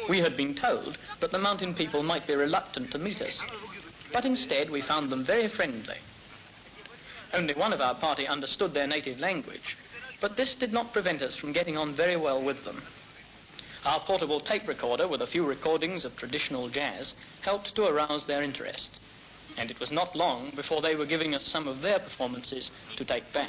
We had been told that the mountain people might be reluctant to meet us, but instead we found them very friendly. Only one of our party understood their native language, but this did not prevent us from getting on very well with them. Our portable tape recorder with a few recordings of traditional jazz helped to arouse their interest, and it was not long before they were giving us some of their performances to take back.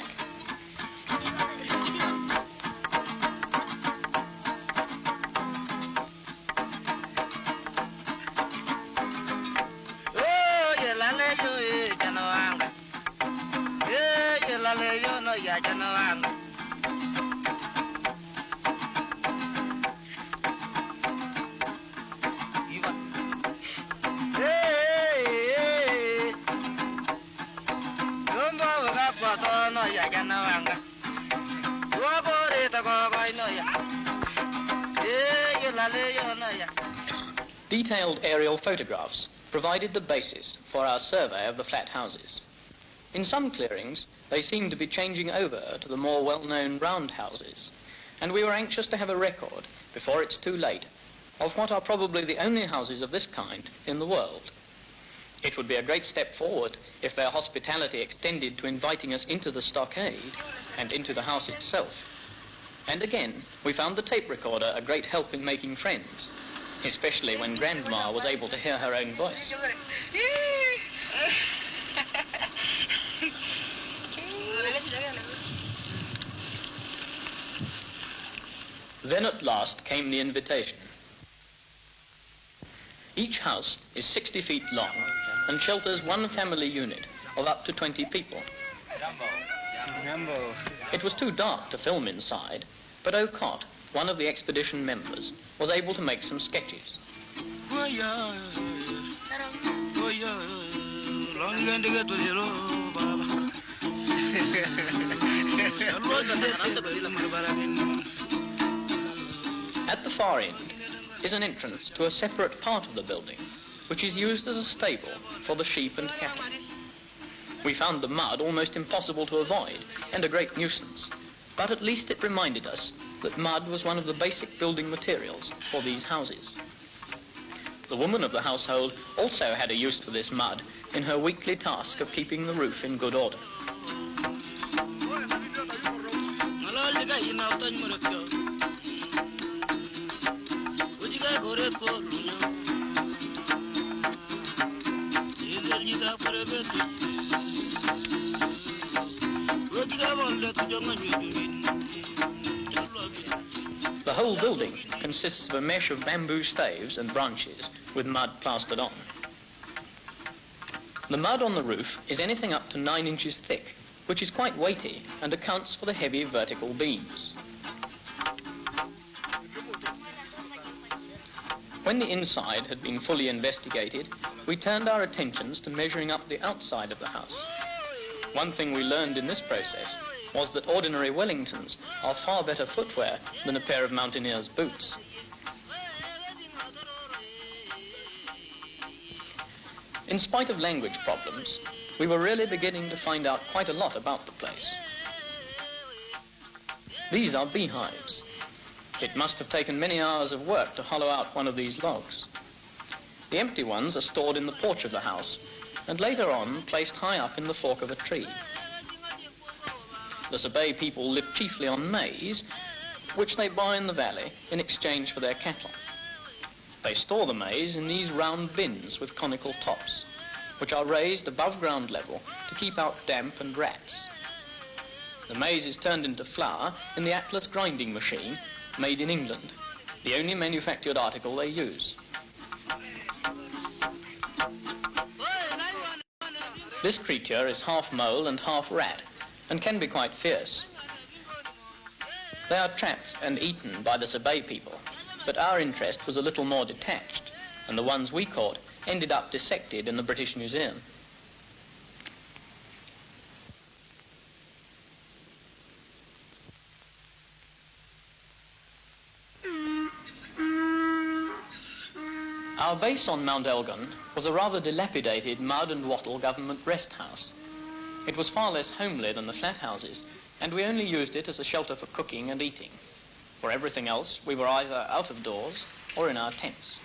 Detailed aerial photographs provided the basis for our survey of the flat houses. In some clearings, they seemed to be changing over to the more well-known round houses, and we were anxious to have a record, before it's too late, of what are probably the only houses of this kind in the world. It would be a great step forward if their hospitality extended to inviting us into the stockade and into the house itself. And again, we found the tape recorder a great help in making friends, especially when Grandma was able to hear her own voice. Then at last came the invitation. Each house is 60 feet long and shelters one family unit of up to 20 people. It was too dark to film inside, but O'Cott, one of the expedition members, was able to make some sketches. At the far end is an entrance to a separate part of the building, which is used as a stable for the sheep and cattle. We found the mud almost impossible to avoid and a great nuisance, but at least it reminded us that mud was one of the basic building materials for these houses. The woman of the household also had a use for this mud in her weekly task of keeping the roof in good order. The whole building consists of a mesh of bamboo staves and branches with mud plastered on. The mud on the roof is anything up to 9 inches thick, which is quite weighty and accounts for the heavy vertical beams. When the inside had been fully investigated, we turned our attentions to measuring up the outside of the house. One thing we learned in this process was that ordinary Wellingtons are far better footwear than a pair of mountaineer's boots. In spite of language problems, we were really beginning to find out quite a lot about the place. These are beehives. It must have taken many hours of work to hollow out one of these logs. The empty ones are stored in the porch of the house and later on placed high up in the fork of a tree. The Sebei people live chiefly on maize, which they buy in the valley in exchange for their cattle. They store the maize in these round bins with conical tops, which are raised above ground level to keep out damp and rats. The maize is turned into flour in the Atlas grinding machine made in England, the only manufactured article they use. This creature is half mole and half rat, and can be quite fierce. They are trapped and eaten by the Sebei people, but our interest was a little more detached, and the ones we caught ended up dissected in the British Museum. Our base on Mount Elgon was a rather dilapidated mud and wattle government rest house. It was far less homely than the flat houses, and we only used it as a shelter for cooking and eating. For everything else, we were either out of doors or in our tents.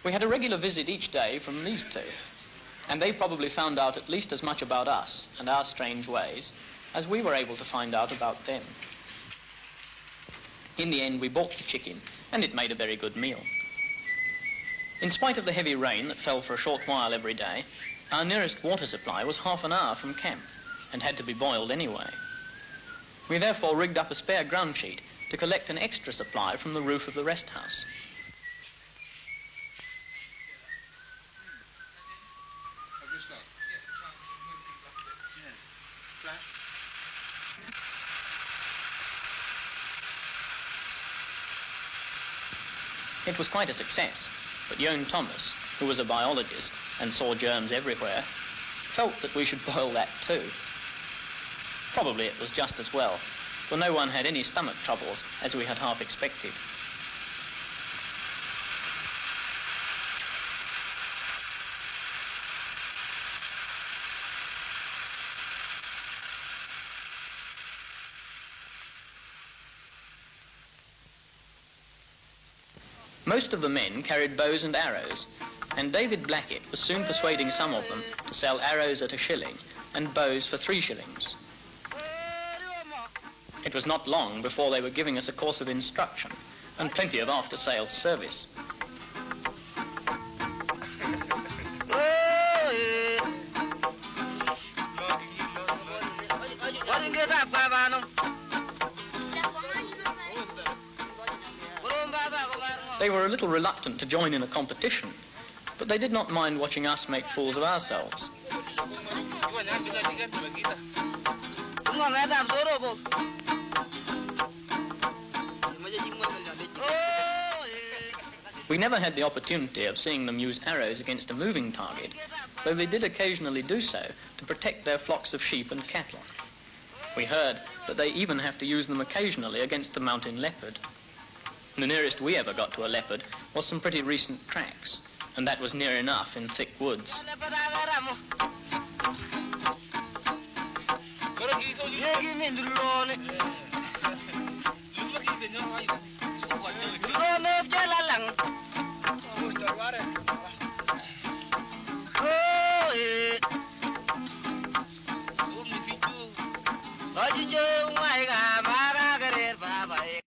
We had a regular visit each day from these two, and they probably found out at least as much about us and our strange ways as we were able to find out about them. In the end, we bought the chicken, and it made a very good meal. In spite of the heavy rain that fell for a short while every day, our nearest water supply was half an hour from camp and had to be boiled anyway. We therefore rigged up a spare ground sheet to collect an extra supply from the roof of the rest house. It was quite a success, but young Thomas, who was a biologist and saw germs everywhere, felt that we should boil that too. Probably it was just as well, for no one had any stomach troubles, as we had half expected. Most of the men carried bows and arrows, and David Blackett was soon persuading some of them to sell arrows at $1 and bows for 3 shillings. It was not long before they were giving us a course of instruction and plenty of after-sales service. They were a little reluctant to join in a competition, but they did not mind watching us make fools of ourselves. We never had the opportunity of seeing them use arrows against a moving target, though they did occasionally do so to protect their flocks of sheep and cattle. We heard that they even have to use them occasionally against the mountain leopard. The nearest we ever got to a leopard was some pretty recent tracks, and that was near enough in thick woods.